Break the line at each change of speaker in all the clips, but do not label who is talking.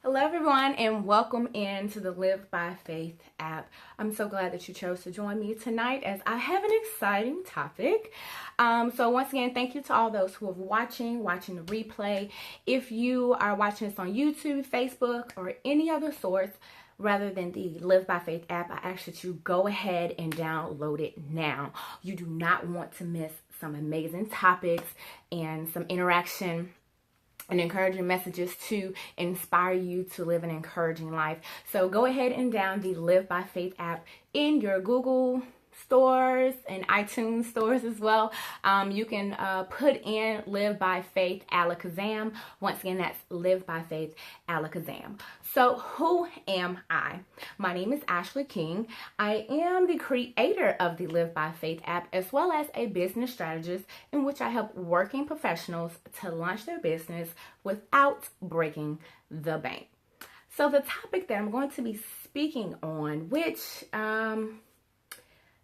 Hello everyone and welcome into the Live by Faith app. I'm so glad that you chose to join me tonight as I have an exciting topic. So once again, thank you to all those who are watching the replay. If you are watching this on YouTube, Facebook, or any other source rather than the Live by Faith app, I ask that you go ahead and download it now. You do not want to miss some amazing topics and some interaction and encouraging messages to inspire you to live an encouraging life. So go ahead and download the Live by Faith app in your Google stores and iTunes stores as well. You can put in Live by Faith Alakazam. Once again, that's Live by Faith Alakazam. So who am I? My name is Ashley King. I am the creator of the Live by Faith app, as well as a business strategist in which I help working professionals to launch their business without breaking the bank. So the topic that I'm going to be speaking on, which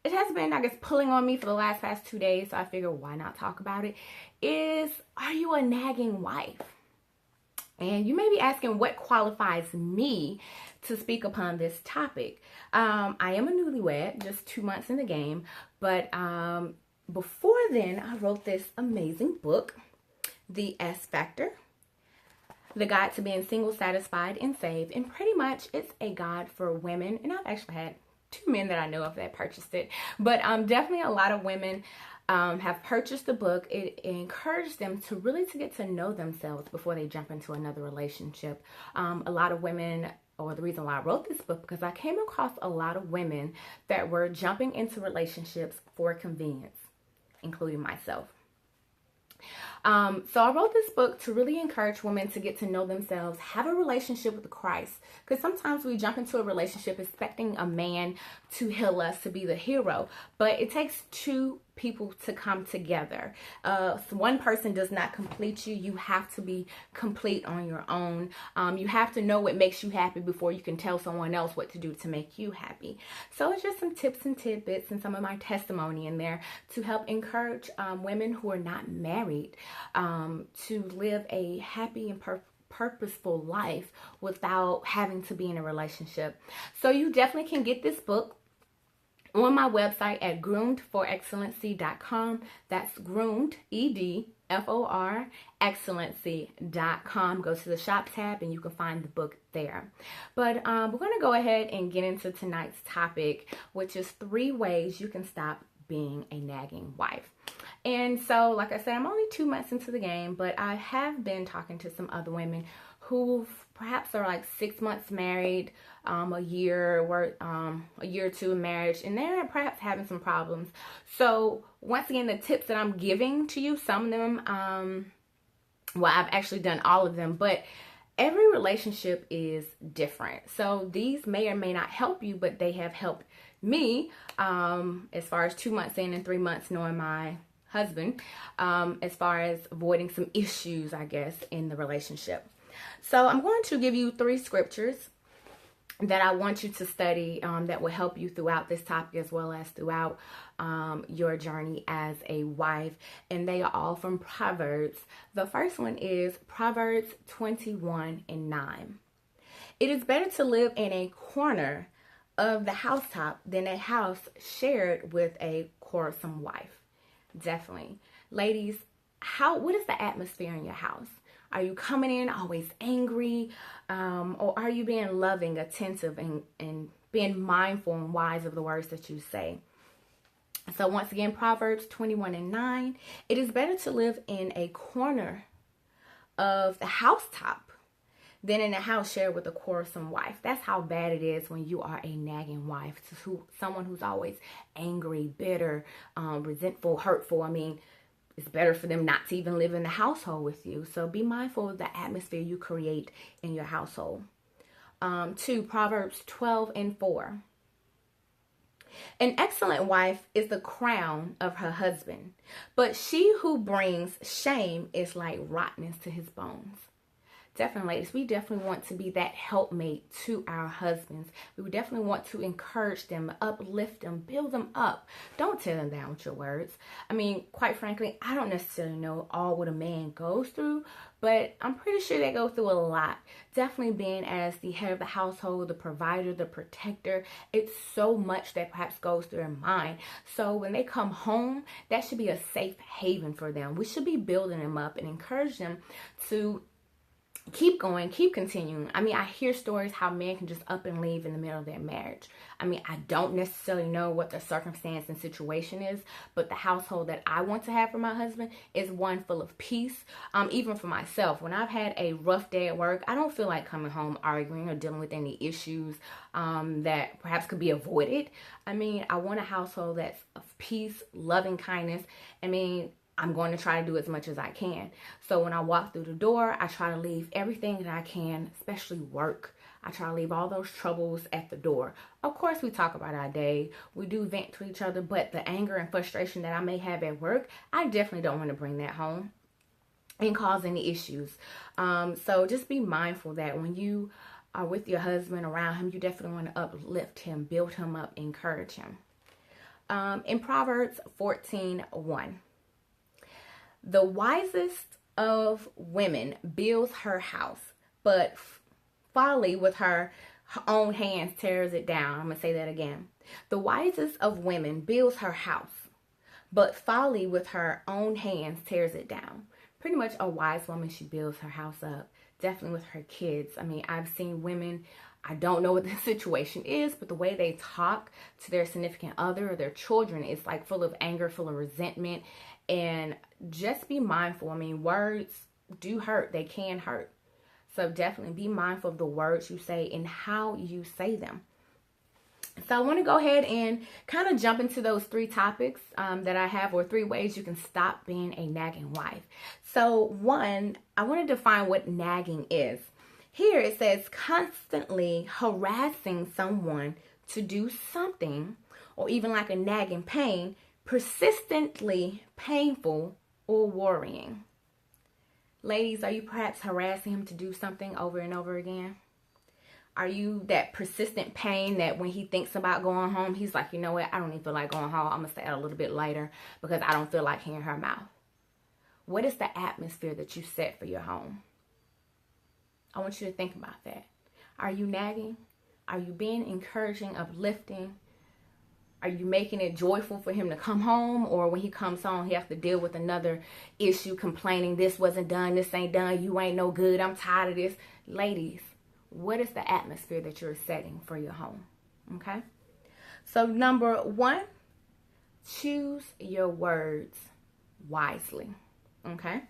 it has been, I guess, pulling on me for the past 2 days, so I figure why not talk about it, is, are you a nagging wife? And you may be asking what qualifies me to speak upon this topic. I am a newlywed, just 2 months in the game, but before then, I wrote this amazing book, The S Factor, The Guide to Being Single, Satisfied, and Saved. And pretty much it's a guide for women, and I've actually had 2 men that I know of that purchased it, but definitely a lot of women have purchased the book. It encouraged them to really get to know themselves before they jump into another relationship. A lot of women, or the reason why I wrote this book, because I came across a lot of women that were jumping into relationships for convenience, including myself. So I wrote this book to really encourage women to get to know themselves, have a relationship with Christ. Because sometimes we jump into a relationship expecting a man to heal us, to be the hero. But it takes 2 people to come together. So one person does not complete you. You have to be complete on your own. You have to know what makes you happy before you can tell someone else what to do to make you happy. So it's just some tips and tidbits and some of my testimony in there to help encourage women who are not married to live a happy and purposeful life without having to be in a relationship. So you definitely can get this book on my website at groomedforexcellency.com. That's groomed, EDFOR, excellency.com. Go to the shop tab and you can find the book there. But we're going to go ahead and get into tonight's topic, which is 3 ways you can stop being a nagging wife. And so, like I said, I'm only 2 months into the game, but I have been talking to some other women who perhaps are like 6 months married, a year or 2 in marriage, and they're perhaps having some problems. So once again, the tips that I'm giving to you, some of them, well, I've actually done all of them, but every relationship is different. So these may or may not help you, but they have helped me as far as 2 months in and 3 months knowing my husband, as far as avoiding some issues, I guess, in the relationship. So I'm going to give you 3 scriptures that I want you to study that will help you throughout this topic as well as throughout your journey as a wife. And they are all from Proverbs. The first one is Proverbs 21:9. It is better to live in a corner of the housetop than a house shared with a quarrelsome wife. Definitely. Ladies, what is the atmosphere in your house? Are you coming in always angry? Or are you being loving, attentive, and being mindful and wise of the words that you say? So once again, Proverbs 21:9. It is better to live in a corner of the housetop than in a house shared with a quarrelsome wife. That's how bad it is when you are a nagging wife. Someone who's always angry, bitter, resentful, hurtful. I mean, it's better for them not to even live in the household with you. So be mindful of the atmosphere you create in your household. 2, Proverbs 12:4. An excellent wife is the crown of her husband, but she who brings shame is like rottenness to his bones. Definitely, ladies, we definitely want to be that helpmate to our husbands. We definitely want to encourage them, uplift them, build them up. Don't tear them down with your words. I mean, quite frankly, I don't necessarily know all what a man goes through, but I'm pretty sure they go through a lot. Definitely being as the head of the household, the provider, the protector, it's so much that perhaps goes through their mind. So when they come home, that should be a safe haven for them. We should be building them up and encourage them to keep going, keep continuing. I mean, I hear stories how men can just up and leave in the middle of their marriage. I mean, I don't necessarily know what the circumstance and situation is, but the household that I want to have for my husband is one full of peace. Even for myself, when I've had a rough day at work, I don't feel like coming home arguing or dealing with any issues that perhaps could be avoided. I mean, I want a household that's of peace, loving kindness. I mean, I'm going to try to do as much as I can. So when I walk through the door, I try to leave everything that I can, especially work. I try to leave all those troubles at the door. Of course, we talk about our day. We do vent to each other, but the anger and frustration that I may have at work, I definitely don't want to bring that home and cause any issues. So just be mindful that when you are with your husband, around him, you definitely want to uplift him, build him up, encourage him. In Proverbs 14:1. The wisest of women builds her house, but folly with her own hands tears it down. I'm going to say that again. The wisest of women builds her house, but folly with her own hands tears it down. Pretty much a wise woman, she builds her house up, definitely with her kids. I mean, I've seen women, I don't know what the situation is, but the way they talk to their significant other or their children is like full of anger, full of resentment. And just be mindful. I mean, words do hurt. They can hurt. So definitely be mindful of the words you say and how you say them. So I want to go ahead and kind of jump into those 3 topics that I have, or 3 ways you can stop being a nagging wife. So 1, I want to define what nagging is. Here it says constantly harassing someone to do something, or even like a nagging pain, persistently painful or worrying. Ladies, are you perhaps harassing him to do something over and over again? Are you that persistent pain that when he thinks about going home, he's like, you know what, I don't even feel like going home. I'm going to stay out a little bit later because I don't feel like hearing her mouth. What is the atmosphere that you set for your home? I want you to think about that. Are you nagging? Are you being encouraging, uplifting? Are you making it joyful for him to come home? Or when he comes home, he has to deal with another issue, complaining, this wasn't done, this ain't done, you ain't no good, I'm tired of this. Ladies, what is the atmosphere that you're setting for your home? Okay? So number 1, choose your words wisely. Okay?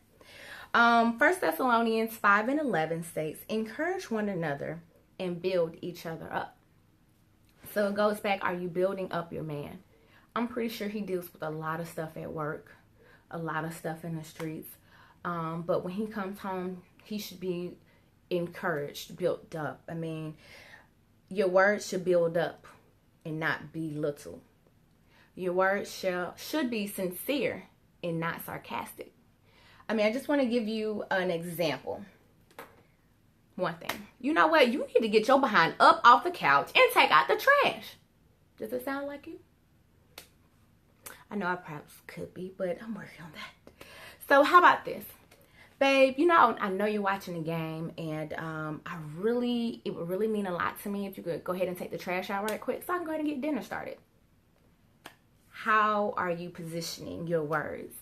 1 Thessalonians 5:11 states, encourage one another and build each other up. So it goes back, are you building up your man? I'm pretty sure he deals with a lot of stuff at work, a lot of stuff in the streets. But when he comes home, he should be encouraged, built up. I mean, your words should build up and not belittle. Your words should be sincere and not sarcastic. I mean, I just want to give you an example. One thing. You know what? You need to get your behind up off the couch and take out the trash. Does it sound like you? I know I perhaps could be, but I'm working on that. So how about this? Babe, you know, I know you're watching the game, and it would really mean a lot to me if you could go ahead and take the trash out right quick so I can go ahead and get dinner started. How are you positioning your words?